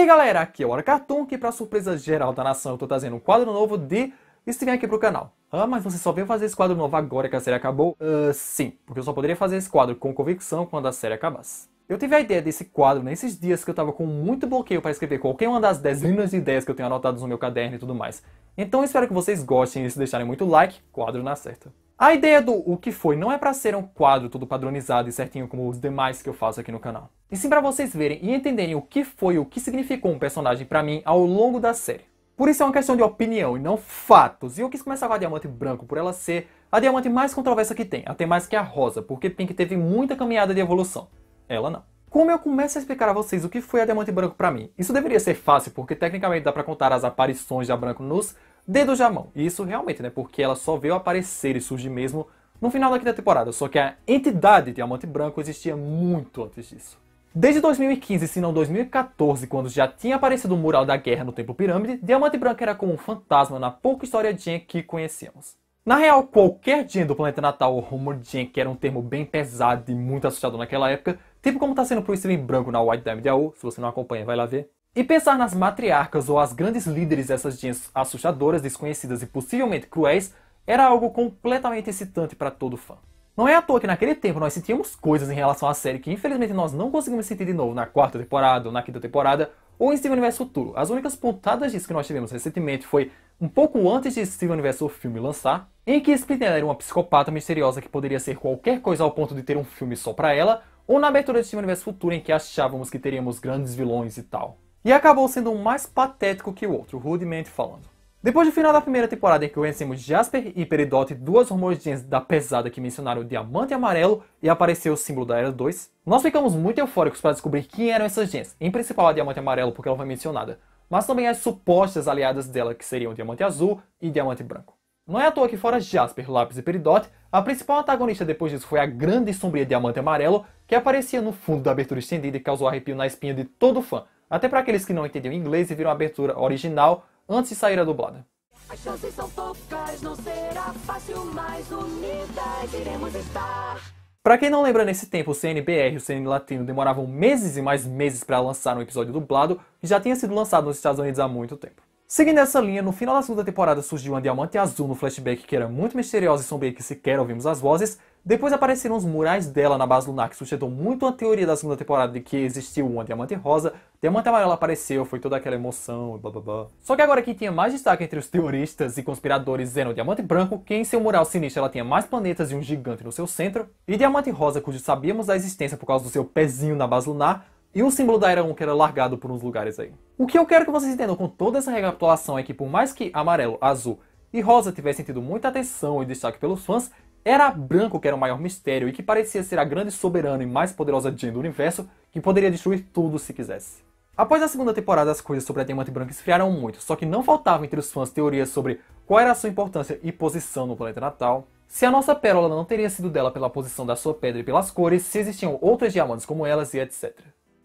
aí galera, aqui é o Hora Cartoon, que pra surpresa geral da nação eu tô trazendo um quadro novo de Steven aqui pro canal. Ah, mas você só veio fazer esse quadro novo agora que a série acabou? Sim, porque eu só poderia fazer esse quadro com convicção quando a série acabasse. Eu tive a ideia desse quadro nesses dias que eu tava com muito bloqueio para escrever qualquer uma das dezenas de ideias que eu tenho anotadas no meu caderno e tudo mais. Então eu espero que vocês gostem e se deixarem muito like, quadro na certa. A ideia do O Que Foi não é pra ser um quadro tudo padronizado e certinho como os demais que eu faço aqui no canal. E sim pra vocês verem e entenderem o que foi e o que significou um personagem pra mim ao longo da série. Por isso é uma questão de opinião e não fatos. E eu quis começar com a Diamante Branco por ela ser a diamante mais controversa que tem, até mais que a Rosa, porque Pink teve muita caminhada de evolução. Ela não. Como eu começo a explicar a vocês o que foi a Diamante Branco pra mim? Isso deveria ser fácil, porque tecnicamente dá pra contar as aparições da Branco nos dedos da mão. E isso realmente, né? Porque ela só veio aparecer e surgir mesmo no final da quinta temporada. Só que a entidade Diamante Branco existia muito antes disso. Desde 2015, se não 2014, quando já tinha aparecido o mural da guerra no Templo Pirâmide, Diamante Branco era como um fantasma na pouca história de Jen que conhecíamos. Na real, qualquer Jen do planeta natal ou Rumor Jen, que era um termo bem pesado e muito assustador naquela época, tipo como tá sendo pro Steven Branco na White Diamond AO, se você não acompanha, vai lá ver. E pensar nas matriarcas ou as grandes líderes dessas Jens assustadoras, desconhecidas e possivelmente cruéis, era algo completamente excitante para todo fã. Não é à toa que naquele tempo nós sentíamos coisas em relação à série que infelizmente nós não conseguimos sentir de novo na quarta temporada ou na quinta temporada ou em Steven Universe Futuro. As únicas pontadas disso que nós tivemos recentemente foi um pouco antes de Steven Universe o filme lançar, em que Splinter era uma psicopata misteriosa que poderia ser qualquer coisa ao ponto de ter um filme só pra ela, ou na abertura de Steven Universe Futuro em que achávamos que teríamos grandes vilões e tal. E acabou sendo um mais patético que o outro, rudemente falando. Depois do final da primeira temporada em que conhecemos Jasper e Peridot, duas Rumorgens da pesada que mencionaram o Diamante Amarelo e apareceu o símbolo da Era 2, nós ficamos muito eufóricos para descobrir quem eram essas gens, em principal a Diamante Amarelo porque ela foi mencionada, mas também as supostas aliadas dela que seriam Diamante Azul e Diamante Branco. Não é à toa que fora Jasper, Lápis e Peridot, a principal antagonista depois disso foi a grande e sombria Diamante Amarelo, que aparecia no fundo da abertura estendida e causou arrepio na espinha de todo fã, até para aqueles que não entendiam inglês e viram a abertura original antes de sair a dublada. As chances são poucas, não será fácil, mas unidas iremos estar. Pra quem não lembra, nesse tempo o CNBR e o CN Latino demoravam meses e mais meses para lançar um episódio dublado que já tinha sido lançado nos Estados Unidos há muito tempo. Seguindo essa linha, no final da segunda temporada surgiu uma Diamante Azul no flashback que era muito misteriosa e sombria que sequer ouvimos as vozes. Depois apareceram os murais dela na base lunar que sustentou muito a teoria da segunda temporada de que existiu uma Diamante Rosa. Diamante Amarelo apareceu, foi toda aquela emoção e blá blá blá. Só que agora quem tinha mais destaque entre os teoristas e conspiradores era o Diamante Branco, que em seu mural sinistro ela tinha mais planetas e um gigante no seu centro. E Diamante Rosa, cujo sabíamos da existência por causa do seu pezinho na base lunar. E o símbolo da Era 1 que era largado por uns lugares aí. O que eu quero que vocês entendam com toda essa recapitulação é que por mais que Amarelo, Azul e Rosa tivessem tido muita atenção e destaque pelos fãs, era Branco que era o maior mistério e que parecia ser a grande soberana e mais poderosa Jen do universo que poderia destruir tudo se quisesse. Após a segunda temporada as coisas sobre a Diamante Branca esfriaram muito, só que não faltavam entre os fãs teorias sobre qual era a sua importância e posição no planeta natal, se a nossa pérola não teria sido dela pela posição da sua pedra e pelas cores, se existiam outras diamantes como elas e etc.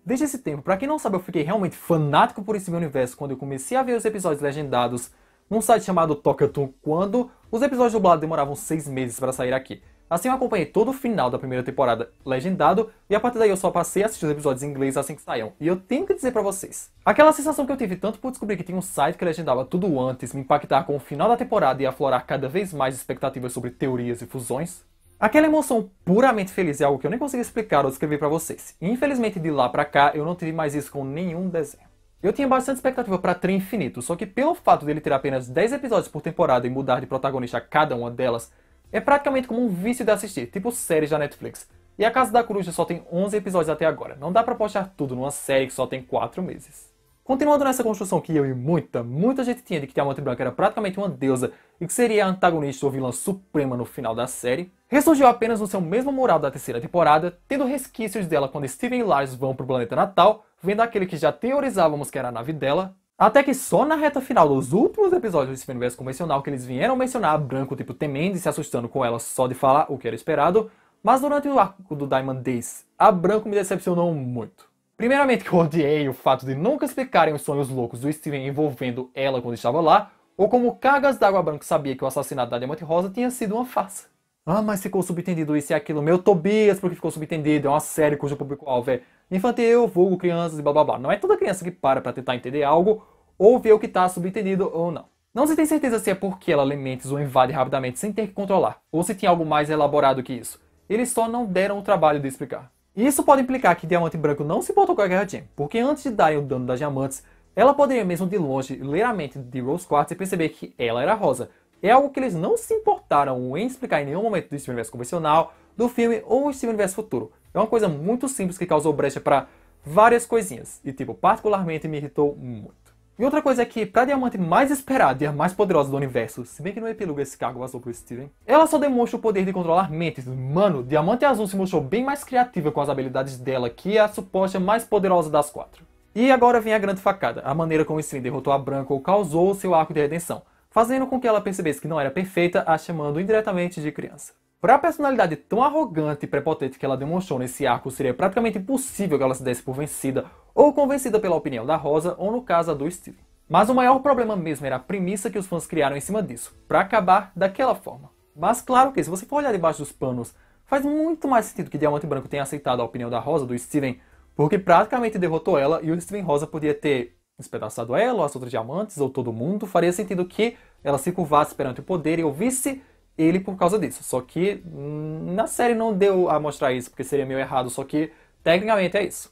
Desde esse tempo, pra quem não sabe, eu fiquei realmente fanático por esse meu universo quando eu comecei a ver os episódios legendados num site chamado Tokaton, quando os episódios dublados demoravam 6 meses para sair aqui. Assim eu acompanhei todo o final da primeira temporada legendado, e a partir daí eu só passei a assistir os episódios em inglês assim que saíam. E eu tenho que dizer pra vocês, aquela sensação que eu tive tanto por descobrir que tinha um site que legendava tudo antes, me impactar com o final da temporada e aflorar cada vez mais expectativas sobre teorias e fusões. Aquela emoção puramente feliz é algo que eu nem consigo explicar ou descrever pra vocês. E infelizmente de lá pra cá eu não tive mais isso com nenhum desenho. Eu tinha bastante expectativa pra Trem Infinito, só que pelo fato dele ter apenas 10 episódios por temporada e mudar de protagonista a cada uma delas, é praticamente como um vício de assistir, tipo séries da Netflix. E a Casa da Coruja só tem 11 episódios até agora, não dá pra postar tudo numa série que só tem 4 meses. Continuando nessa construção que eu e muita gente tinha de que Diamante Branca era praticamente uma deusa e que seria a antagonista ou vilã suprema no final da série, ressurgiu apenas no seu mesmo mural da terceira temporada, tendo resquícios dela quando Steven e Lars vão pro planeta natal, vendo aquele que já teorizávamos que era a nave dela, até que só na reta final dos últimos episódios do Steven Universe convencional que eles vieram mencionar a Branco tipo temendo e se assustando com ela só de falar o que era esperado, mas durante o arco do Diamond Days, a Branco me decepcionou muito. Primeiramente que eu odiei o fato de nunca explicarem os sonhos loucos do Steven envolvendo ela quando estava lá, ou como Cargas d'Água Branco sabia que o assassinato da Diamante Rosa tinha sido uma farsa. Ah, mas ficou subentendido isso e aquilo. Meu Tobias, porque ficou subentendido. É uma série cujo público-alvo é infantil, vulgo, crianças e blá blá blá. Não é toda criança que para tentar entender algo ou ver o que está subentendido ou não. Não se tem certeza se é porque ela lê mentes ou invade rapidamente sem ter que controlar, ou se tem algo mais elaborado que isso. Eles só não deram o trabalho de explicar. E isso pode implicar que Diamante Branco não se importou com a Guerra Jam, porque antes de darem o dano das diamantes, ela poderia mesmo de longe ler a mente de Rose Quartz e perceber que ela era rosa. É algo que eles não se importaram em explicar em nenhum momento do Steven Universe convencional, do filme ou Steven Universe futuro. É uma coisa muito simples que causou brecha para várias coisinhas, e particularmente me irritou muito. E outra coisa é que, pra diamante mais esperada e a mais poderosa do universo, se bem que no epílogo esse cargo vazou pro Steven, ela só demonstra o poder de controlar mentes. Mano, Diamante Azul se mostrou bem mais criativa com as habilidades dela, que é a suposta mais poderosa das 4. E agora vem a grande facada, a maneira como Steven derrotou a Branco causou seu arco de redenção, fazendo com que ela percebesse que não era perfeita, a chamando indiretamente de criança. Para a personalidade tão arrogante e prepotente que ela demonstrou nesse arco, seria praticamente impossível que ela se desse por vencida ou convencida pela opinião da Rosa ou no caso a do Steven. Mas o maior problema mesmo era a premissa que os fãs criaram em cima disso, para acabar daquela forma. Mas claro que se você for olhar debaixo dos panos, faz muito mais sentido que Diamante Branco tenha aceitado a opinião da Rosa do Steven, porque praticamente derrotou ela e o Steven Rosa podia ter despedaçado ela ou as outras diamantes ou todo mundo. Faria sentido que ela se curvasse perante o poder e ouvisse ele por causa disso. Só que na série não deu a mostrar isso, porque seria meio errado, só que tecnicamente é isso.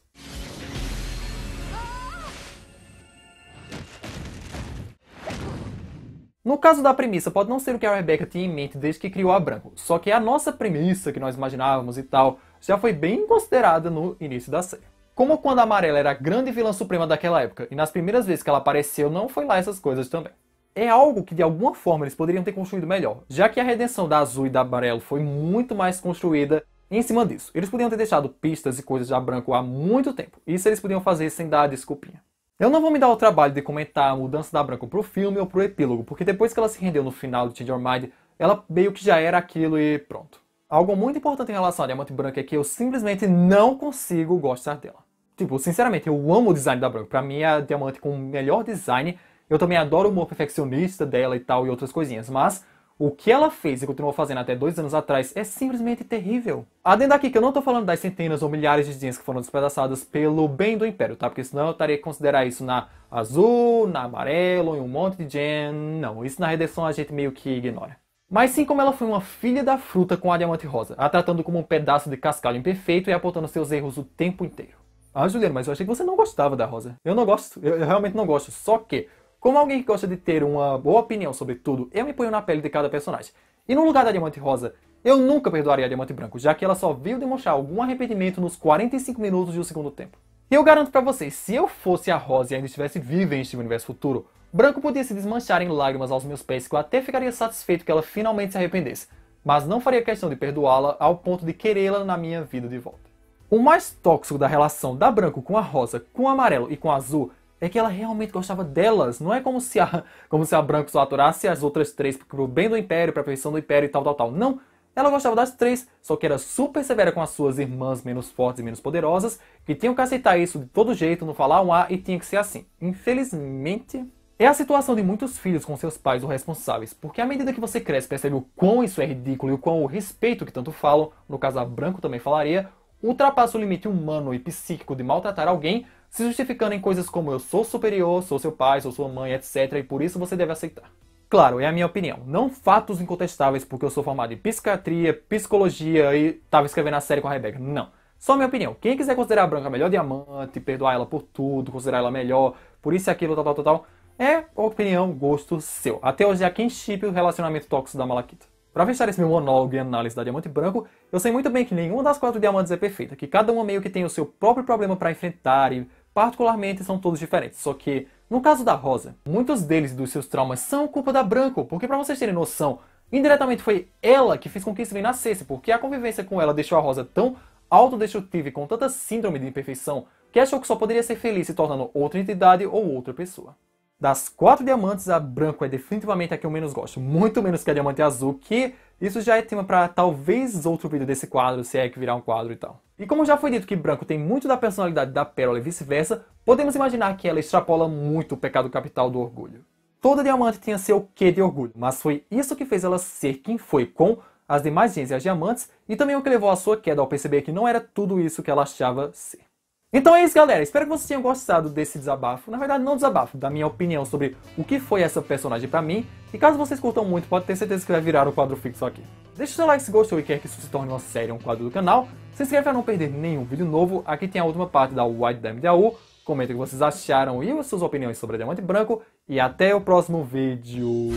No caso da premissa, pode não ser o que a Rebecca tinha em mente desde que criou a Branco, só que a nossa premissa que nós imaginávamos e tal, já foi bem considerada no início da série. Como quando a Amarela era a grande vilã suprema daquela época, e nas primeiras vezes que ela apareceu não foi lá essas coisas também. É algo que de alguma forma eles poderiam ter construído melhor, já que a redenção da Azul e da Amarelo foi muito mais construída em cima disso. Eles podiam ter deixado pistas e coisas da Branco há muito tempo, isso eles podiam fazer sem dar desculpinha. Eu não vou me dar o trabalho de comentar a mudança da Branco pro filme ou pro epílogo, porque depois que ela se rendeu no final de Change Your Mind, ela meio que já era aquilo e pronto. Algo muito importante em relação a Diamante Branco é que eu simplesmente não consigo gostar dela. Tipo, sinceramente, eu amo o design da Branco. Pra mim é a Diamante com o melhor design. Eu também adoro o humor perfeccionista dela e tal e outras coisinhas, mas o que ela fez e continuou fazendo até 2 anos atrás é simplesmente terrível. Adendo aqui que eu não tô falando das centenas ou milhares de jeans que foram despedaçadas pelo bem do Império, tá? Porque senão eu estaria a considerar isso na Azul, na Amarelo, em um monte de gen. Não, isso na redenção a gente meio que ignora. Mas sim como ela foi uma filha da fruta com a Diamante Rosa, a tratando como um pedaço de cascalho imperfeito e apontando seus erros o tempo inteiro. Ah, Juliano, mas eu achei que você não gostava da Rosa. Eu não gosto, eu realmente não gosto, só que como alguém que gosta de ter uma boa opinião sobre tudo, eu me ponho na pele de cada personagem. E no lugar da Diamante Rosa, eu nunca perdoaria a Diamante Branco, já que ela só viu demonstrar algum arrependimento nos 45 minutos do segundo tempo. E eu garanto pra vocês, se eu fosse a Rosa e ainda estivesse viva em Steven Universe futuro, Branco podia se desmanchar em lágrimas aos meus pés que eu até ficaria satisfeito que ela finalmente se arrependesse, mas não faria questão de perdoá-la ao ponto de querê-la na minha vida de volta. O mais tóxico da relação da Branco com a Rosa, com o Amarelo e com a Azul é que ela realmente gostava delas. Não é como se a Branco só aturasse as outras 3 pro bem do Império, pra perfeição do Império e tal. Não, ela gostava das 3, só que era super severa com as suas irmãs menos fortes e menos poderosas, que tinham que aceitar isso de todo jeito, não falar um A e tinha que ser assim. Infelizmente, é a situação de muitos filhos com seus pais ou responsáveis, porque à medida que você cresce percebe o quão isso é ridículo e o quão o respeito que tanto falam, no caso a Branco também falaria, ultrapassa o limite humano e psíquico de maltratar alguém, se justificando em coisas como eu sou superior, sou seu pai, sou sua mãe, etc. e por isso você deve aceitar. Claro, é a minha opinião, não fatos incontestáveis porque eu sou formado em psiquiatria, psicologia e tava escrevendo a série com a Rebecca, não. Só minha opinião, quem quiser considerar a Branca a melhor diamante, perdoar ela por tudo, considerar ela melhor, por isso e aquilo, tal, é opinião, gosto seu. Até hoje é quem chipe o relacionamento tóxico da Malakita. Pra fechar esse meu monólogo e análise da Diamante Branco, eu sei muito bem que nenhuma das 4 diamantes é perfeita, que cada uma meio que tem o seu próprio problema pra enfrentar e particularmente são todos diferentes, só que no caso da Rosa, muitos deles e dos seus traumas são culpa da Branco, porque pra vocês terem noção, indiretamente foi ela que fez com que Steven nascesse, porque a convivência com ela deixou a Rosa tão autodestrutiva e com tanta síndrome de imperfeição, que achou que só poderia ser feliz se tornando outra entidade ou outra pessoa. Das 4 diamantes, a Branco é definitivamente a que eu menos gosto, muito menos que a Diamante Azul, que isso já é tema para talvez outro vídeo desse quadro, se é que virar um quadro e tal. E como já foi dito que Branco tem muito da personalidade da Pérola e vice-versa, podemos imaginar que ela extrapola muito o pecado capital do orgulho. Toda diamante tinha seu quê de orgulho, mas foi isso que fez ela ser quem foi com as demais genes e as diamantes, e também o que levou à sua queda ao perceber que não era tudo isso que ela achava ser. Então é isso, galera. Espero que vocês tenham gostado desse desabafo. Na verdade, não desabafo, da minha opinião sobre o que foi essa personagem pra mim. E caso vocês curtam muito, pode ter certeza que vai virar um quadro fixo aqui. Deixe seu like se gostou e quer que isso se torne uma série ou um quadro do canal. Se inscreve pra não perder nenhum vídeo novo. Aqui tem a última parte da White Diamond AU. Comenta o que vocês acharam e as suas opiniões sobre a Diamante Branco. E até o próximo vídeo.